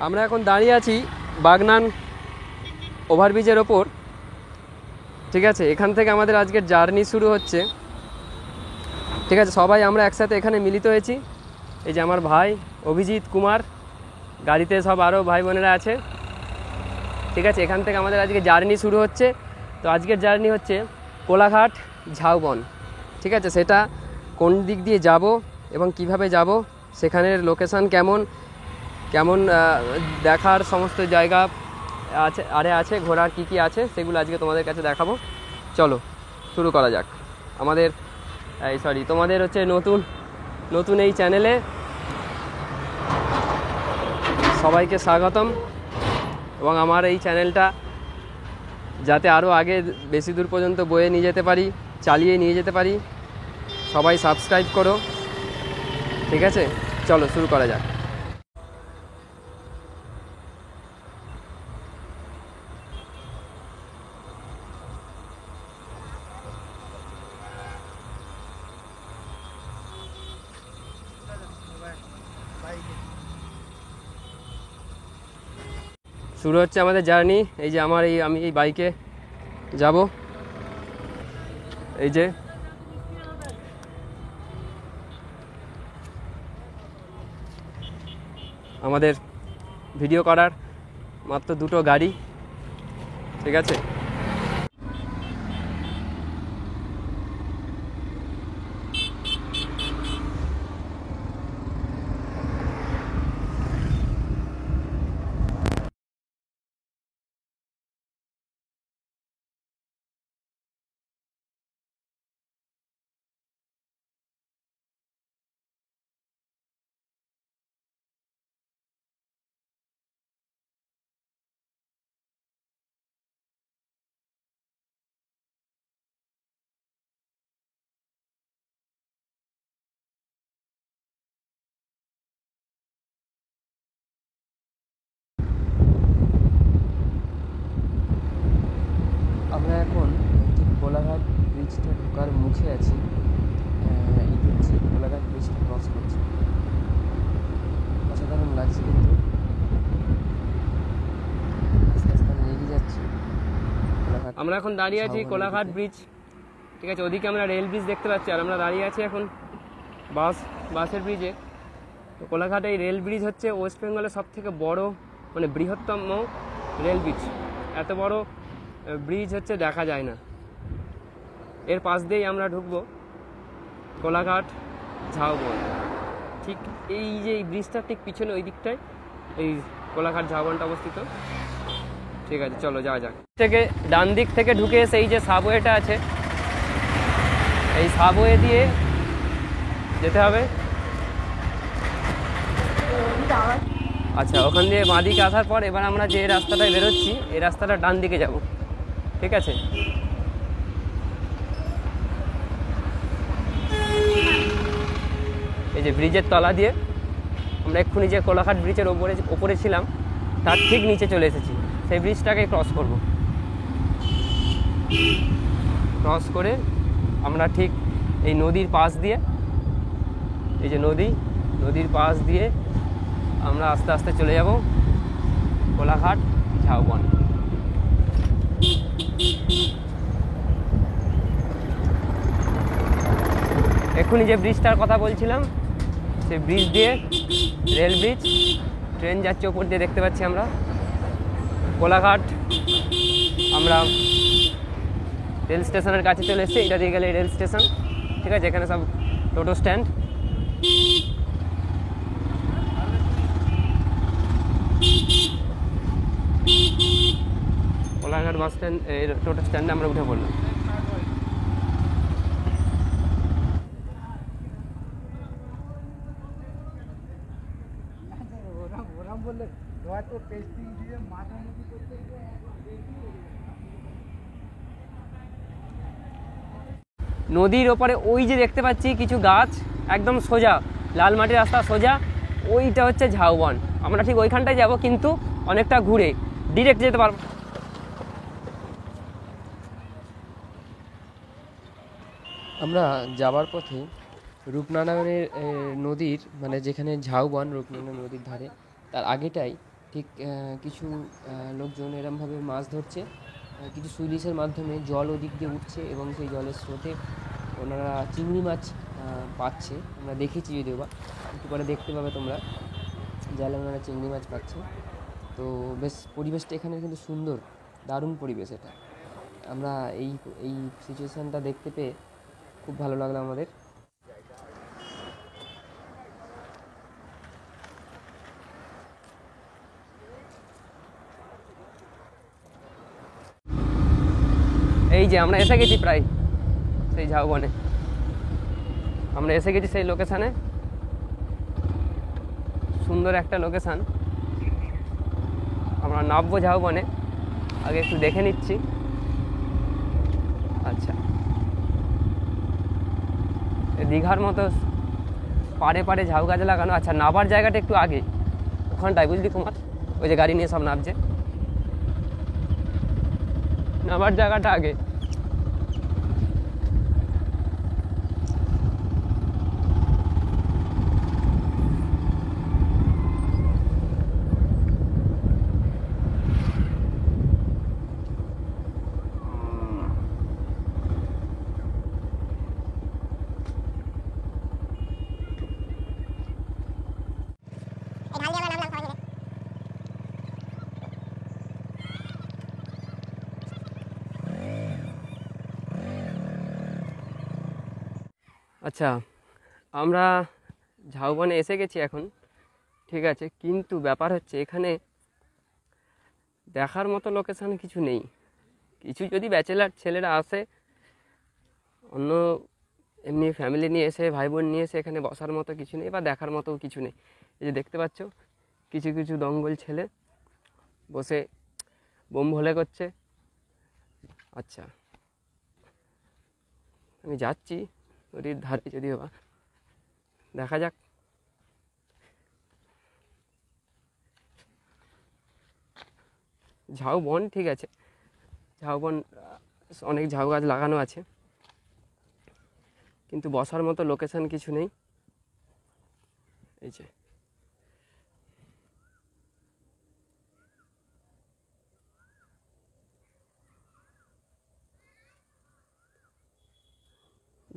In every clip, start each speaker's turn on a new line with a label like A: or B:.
A: আমরা এখন দাঁড়িয়ে আছি বাগনান ওভারব্রিজের ওপর। ঠিক আছে, এখান থেকে আমাদের আজকের জার্নি শুরু হচ্ছে। ঠিক আছে, সবাই আমরা একসাথে এখানে মিলিত হয়েছি। এই যে আমার ভাই অভিজিৎ কুমার, গাড়িতে সব আরও ভাই বোনেরা আছে। ঠিক আছে, এখান থেকে আমাদের আজকে জার্নি শুরু হচ্ছে। তো আজকের জার্নি হচ্ছে কোলাঘাট ঝাউবন। ঠিক আছে, সেটা কোন দিক দিয়ে যাব এবং কিভাবে যাব, সেখানের লোকেশান কেমন কেমন দেখার সমস্ত জায়গা আছে ঘোরার কী কী আছে, সেগুলো আজকে তোমাদের কাছে দেখাবো। চলো শুরু করা যাক। আমাদের তোমাদের হচ্ছে নতুন এই চ্যানেলে সবাইকে স্বাগতম। এবং আমার এই চ্যানেলটা যাতে আরও আগে বেশি দূর পর্যন্ত বয়ে নিয়ে যেতে পারি, চালিয়ে নিয়ে যেতে পারি, সবাই সাবস্ক্রাইব করো। ঠিক আছে, চলো শুরু করা যাক। শুরু হচ্ছে আমাদের জার্নি। এই যে আমি এই বাইকে যাব। এই যে আমাদের ভিডিও করার মাত্র দুটো গাড়ি। ঠিক আছে, আমরা এখন ঠিক কোলাঘাট ব্রিজটা ঢোকার মুখে আছি। হচ্ছে কোলাঘাট ব্রিজটা ক্রস করছি। অসাধারণ লাগছে, কিন্তু আস্তে আস্তে আমি এগিয়ে যাচ্ছি। আমরা এখন দাঁড়িয়ে আছি কোলাঘাট ব্রিজ। ঠিক আছে, ওদিকে আমরা রেল ব্রিজ দেখতে পাচ্ছি, আর আমরা দাঁড়িয়ে আছি এখন বাসের ব্রিজে। তো কোলাঘাট এই রেল ব্রিজ হচ্ছে ওয়েস্ট বেঙ্গলের সবথেকে বড়, মানে বৃহত্তম রেল ব্রিজ। এত বড় ব্রিজ হচ্ছে দেখা যায় না। এর পাশ দিয়েই আমরা ঢুকবো কোলাঘাট ঝাউবন। ঠিক এই যে এই ব্রিজটার ঠিক পিছনে ওই দিকটায় এই কোলাঘাট ঝাউবনটা অবস্থিত। ঠিক আছে, চলো যাওয়া যাক। থেকে ডান দিক থেকে ঢুকে এসে এই যে সাবওয়েটা আছে, এই সাবওয়ে দিয়ে যেতে হবে। আচ্ছা, ওখান দিয়ে বাঁ দিকে আসার পর এবার আমরা যে রাস্তাটায় বেরোচ্ছি, এই রাস্তাটা ডান দিকে যাব। ঠিক আছে, এই যে ব্রিজের তলা দিয়ে আমরা এক্ষুনি যে কোলাঘাট ব্রিজের ওপরে ছিলাম, তার ঠিক নিচে চলে এসেছি। সেই ব্রিজটাকে ক্রস করব। ক্রস করে আমরা ঠিক এই নদীর পাশ দিয়ে, এই যে নদীর পাশ দিয়ে আমরা আস্তে আস্তে চলে যাব কোলাঘাট ঝাউবন। এক্ষুনি যে ব্রিজটার কথা বলছিলাম, সেই ব্রিজ দিয়ে রেল ব্রিজ, ট্রেন যাচ্ছে ওপর দিয়ে দেখতে পাচ্ছি আমরা। কোলাঘাট আমরা রেল স্টেশনের কাছে চলে এসেছি। এটা দিয়ে গেলে রেল স্টেশন। ঠিক আছে, এখানে সব টোটো স্ট্যান্ড। কোলাঘাট বাস স্ট্যান্ড, এই টোটো স্ট্যান্ডে আমরা উঠে পড়লাম। নদীর ওপারে ওই যে দেখতে পাচ্ছি কিছু গাছ, একদম সোজা লাল মাটির রাস্তা সোজা, ওইটা হচ্ছে ঝাউবন। আমরা ঠিক ওইখানটায় যাব, কিন্তু অনেকটা ঘুরে, ডিরেক্ট যেতে পারবো। আমরা যাবার পথে রূপনারায়ণের নদীর মানে যেখানে ঝাউবন রূপনারায়ণ নদীর ধারে তার আগেটাই ঠিক কিছু লোকজন এরমভাবে মাছ ধরছে, কিছু সুইলিসের মাধ্যমে জল ওদিক দিয়ে উঠছে এবং সেই জলের স্রোতে ওনারা চিংড়ি মাছ পাচ্ছে। আমরা দেখেছি যদিও বা, একটু পরে দেখতে পাবে তোমরা, জালে ওনারা চিংড়ি মাছ পাচ্ছে। তো বেশ পরিবেশটা এখানে কিন্তু সুন্দর, দারুণ পরিবেশ এটা। আমরা এই এই সিচুয়েশানটা দেখতে পেয়ে খুব ভালো লাগলো আমাদের। এই যে আমরা এসে গেছি প্রায় সেই ঝাউবনে, আমরা এসে গেছি সেই লোকেশানে। সুন্দর একটা লোকেশান। আমরা নামবো ঝাউবনে, আগে একটু দেখে নিচ্ছি। আচ্ছা, দীঘার মতো পাড়ে পাড়ে ঝাউ গাছ লাগানো। আচ্ছা, নাবার জায়গাটা একটু আগে ওখানটায়, বুঝলি কুমার, ওই যে গাড়ি নিয়ে সব নামছে, নামার জায়গাটা আগে। আচ্ছা, আমরা ঝাউবনে এসে গেছি এখন, ঠিক আছে, কিন্তু ব্যাপার হচ্ছে এখানে দেখার মতো লোকেশান কিছু নেই। কিছু যদি ব্যাচেলার ছেলেরা আসে, অন্য এমনি ফ্যামিলি নিয়ে এসে, ভাই বোন নিয়ে এসে, এখানে বসার মতো কিছু নেই বা দেখার মতো কিছু নেই। এই যে দেখতে পাচ্ছ, কিছু কিছু দঙ্গল ছেলে বসে বোম ভোলে করছে। আচ্ছা, আমি যাচ্ছি নদীর ধারে, যদিও বা দেখা যাক। ঝাউবন ঠিক আছে, ঝাউবন অনেক ঝাউ গাছ লাগানো আছে, কিন্তু বসার মতো লোকেশান কিছু নেই। এই যে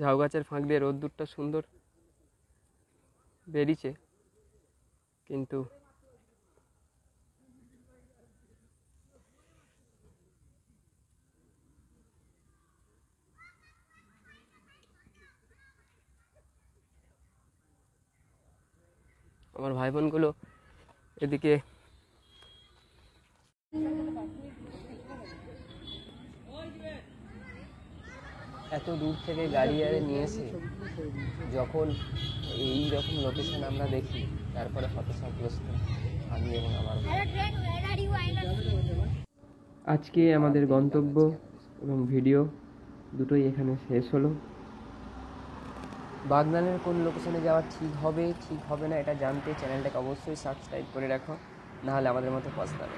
A: ঝাউ গাছের ফাঁক দিয়ে রোদ্দুরটা সুন্দর বেরিয়েছে, কিন্তু আমার ভাই বোনগুলো এদিকে এত দূর থেকে গাড়ি আরে নিয়ে এসে যখন এই রকম লোকেশন আমরা দেখি, তারপরে হতাশাগ্রস্ত আমি এবং আমার ভাই। আজকে আমাদের গন্তব্য এবং ভিডিও দুটোই এখানে শেষ হলো। বাগনানের কোন লোকেশনে যাওয়া ঠিক হবে না এটা জানতে চ্যানেলটাকে অবশ্যই সাবস্ক্রাইব করে রাখো, নাহলে আমাদের মতো পস্তাবে।